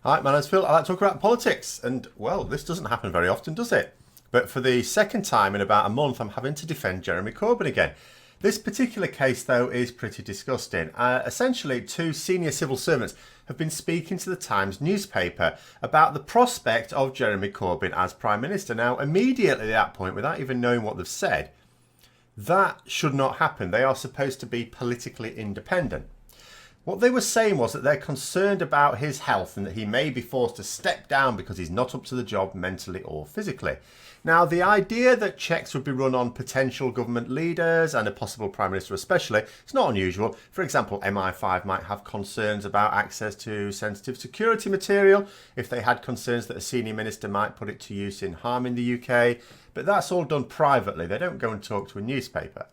Hi, my name's Phil. I like to talk about politics. And, well, this doesn't happen very often, does it? But for the second time in about a month, I'm having to defend Jeremy Corbyn again. This particular case, though, is pretty disgusting. Essentially, two senior civil servants have been speaking to the Times newspaper about the prospect of Jeremy Corbyn as Prime Minister. Now, immediately at that point, without even knowing what they've said, that should not happen. They are supposed to be politically independent. What they were saying was that they're concerned about his health and that he may be forced to step down because he's not up to the job mentally or physically. Now, the idea that checks would be run on potential government leaders and a possible Prime Minister especially, it's not unusual. For example, MI5 might have concerns about access to sensitive security material if they had concerns that a senior minister might put it to use in harming the UK. But that's all done privately. They don't go and talk to a newspaper.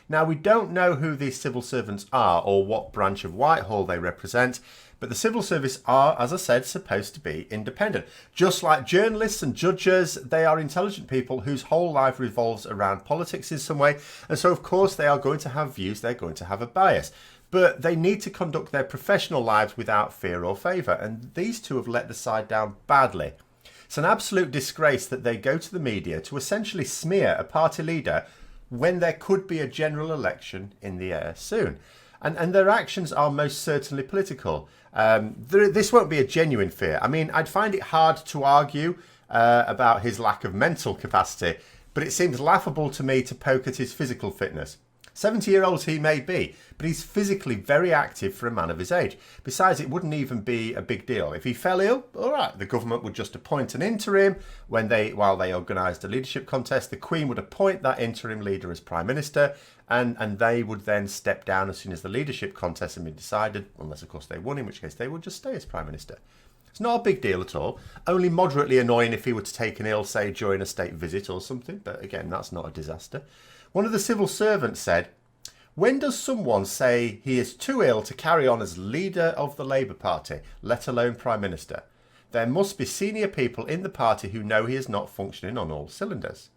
Now, we don't know who these civil servants are or what branch of Whitehall they represent, but the civil service are, as I said, supposed to be independent. Just like journalists and judges, they are intelligent people whose whole life revolves around politics in some way, and so of course they are going to have views, they're going to have a bias. But they need to conduct their professional lives without fear or favour, and these two have let the side down badly. It's an absolute disgrace that they go to the media to essentially smear a party leader when there could be a general election in the air soon. And their actions are most certainly political. This won't be a genuine fear. I mean, I'd find it hard to argue about his lack of mental capacity, but it seems laughable to me to poke at his physical fitness. 70-year-old he may be, but he's physically very active for a man of his age. Besides, it wouldn't even be a big deal. If he fell ill, all right, the government would just appoint an interim. While they organised a leadership contest, the Queen would appoint that interim leader as Prime Minister, and they would then step down as soon as the leadership contest had been decided, unless, of course, they won, in which case they would just stay as Prime Minister. It's not a big deal at all. Only moderately annoying if he were to take an ill, say, during a state visit or something, but again, that's not a disaster. One of the civil servants said, "When does someone say he is too ill to carry on as leader of the Labour Party, let alone Prime Minister? There must be senior people in the party who know he is not functioning on all cylinders."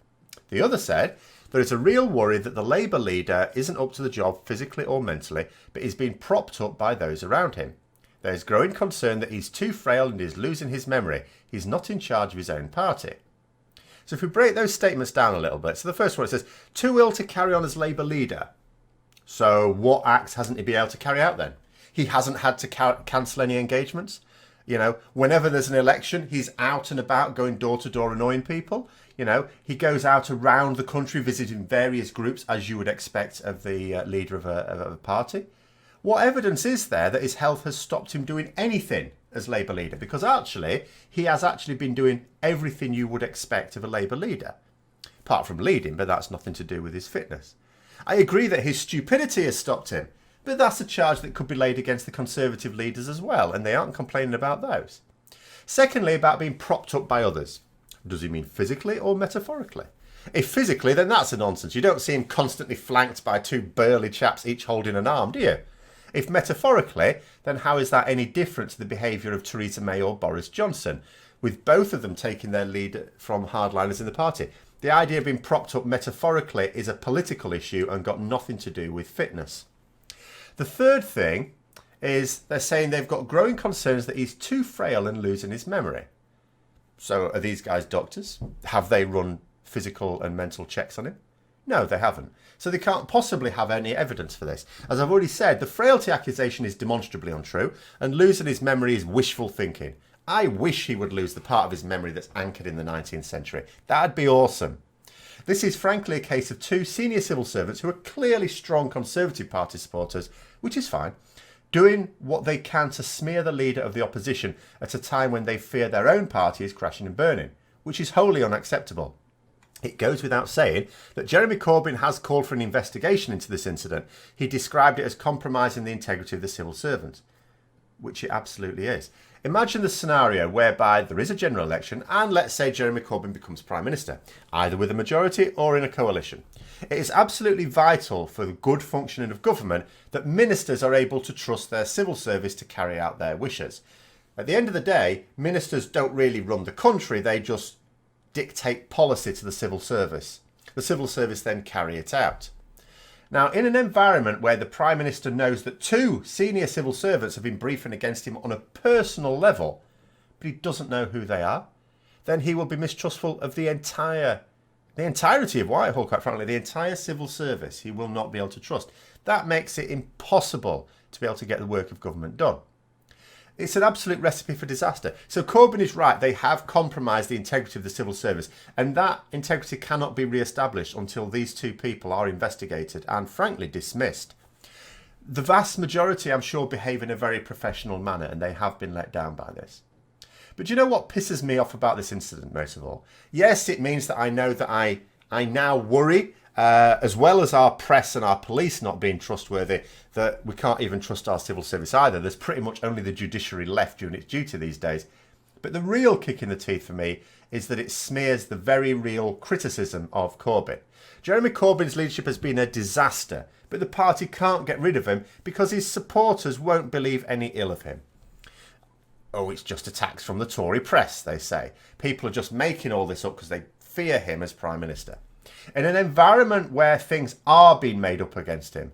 The other said, "There is a real worry that the Labour leader isn't up to the job physically or mentally, but is being propped up by those around him. There is growing concern that he's too frail and is losing his memory. He's not in charge of his own party." So if we break those statements down a little bit. So the first one, it says, too ill to carry on as Labour leader. So what acts hasn't he been able to carry out then? He hasn't had to cancel any engagements. You know, whenever there's an election, he's out and about going door to door annoying people. You know, he goes out around the country visiting various groups, as you would expect of the leader of a party. What evidence is there that his health has stopped him doing anything as Labour leader? Because actually, he has actually been doing everything you would expect of a Labour leader. Apart from leading, but that's nothing to do with his fitness. I agree that his stupidity has stopped him, but that's a charge that could be laid against the Conservative leaders as well, and they aren't complaining about those. Secondly, about being propped up by others. Does he mean physically or metaphorically? If physically, then that's a nonsense. You don't see him constantly flanked by two burly chaps each holding an arm, do you? If metaphorically, then how is that any different to the behaviour of Theresa May or Boris Johnson, with both of them taking their lead from hardliners in the party? The idea of being propped up metaphorically is a political issue and got nothing to do with fitness. The third thing is they're saying they've got growing concerns that he's too frail and losing his memory. So are these guys doctors? Have they run physical and mental checks on him? No, they haven't. So they can't possibly have any evidence for this. As I've already said, the frailty accusation is demonstrably untrue, and losing his memory is wishful thinking. I wish he would lose the part of his memory that's anchored in the 19th century. That'd be awesome. This is frankly a case of two senior civil servants who are clearly strong Conservative Party supporters, which is fine, doing what they can to smear the leader of the opposition at a time when they fear their own party is crashing and burning, which is wholly unacceptable. It goes without saying that Jeremy Corbyn has called for an investigation into this incident. He described it as compromising the integrity of the civil servant, which it absolutely is. Imagine the scenario whereby there is a general election and let's say Jeremy Corbyn becomes Prime Minister, either with a majority or in a coalition. It is absolutely vital for the good functioning of government that ministers are able to trust their civil service to carry out their wishes. At the end of the day, ministers don't really run the country, they just dictate policy to the civil service. The civil service then carry it out. Now, in an environment where the Prime Minister knows that two senior civil servants have been briefing against him on a personal level, but he doesn't know who they are, then he will be mistrustful of the entirety of Whitehall, quite frankly, the entire civil service. He will not be able to trust. That makes it impossible to be able to get the work of government done. It's an absolute recipe for disaster. So Corbyn is right. They have compromised the integrity of the civil service, and that integrity cannot be re-established until these two people are investigated and, frankly, dismissed. The vast majority, I'm sure, behave in a very professional manner, and they have been let down by this. But do you know what pisses me off about this incident most of all? Yes, it means that I know that I now worry, as well as our press and our police not being trustworthy, that we can't even trust our civil service either. There's pretty much only the judiciary left doing its duty these days. But the real kick in the teeth for me is that it smears the very real criticism of Corbyn. Jeremy Corbyn's leadership has been a disaster, but the party can't get rid of him because his supporters won't believe any ill of him. Oh, it's just attacks from the Tory press, they say. People are just making all this up because they fear him as Prime Minister. In an environment where things are being made up against him,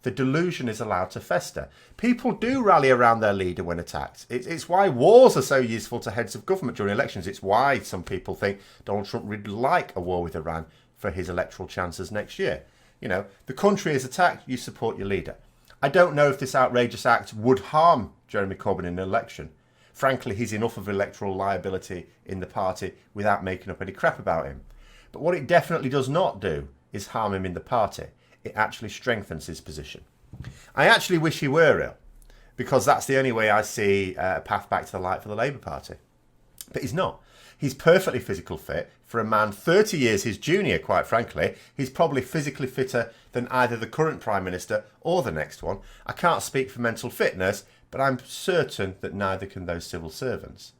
the delusion is allowed to fester. People do rally around their leader when attacked. It's why wars are so useful to heads of government during elections. It's why some people think Donald Trump would like a war with Iran for his electoral chances next year. You know, the country is attacked, you support your leader. I don't know if this outrageous act would harm Jeremy Corbyn in an election. Frankly, he's enough of electoral liability in the party without making up any crap about him. But what it definitely does not do is harm him in the party. It actually strengthens his position. I actually wish he were ill, because that's the only way I see a path back to the light for the Labour Party. But he's not. He's perfectly physical fit. For a man 30 years his junior, quite frankly, he's probably physically fitter than either the current Prime Minister or the next one. I can't speak for mental fitness, but I'm certain that neither can those civil servants.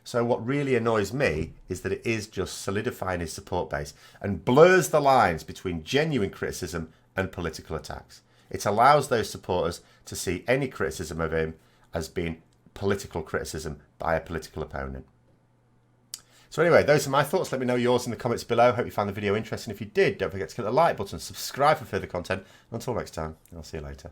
So what really annoys me is that it is just solidifying his support base and blurs the lines between genuine criticism and political attacks. It allows those supporters to see any criticism of him as being political criticism by a political opponent. So anyway, those are my thoughts. Let me know yours in the comments below. Hope you found the video interesting. If you did, don't forget to click the like button, subscribe for further content. Until next time, I'll see you later.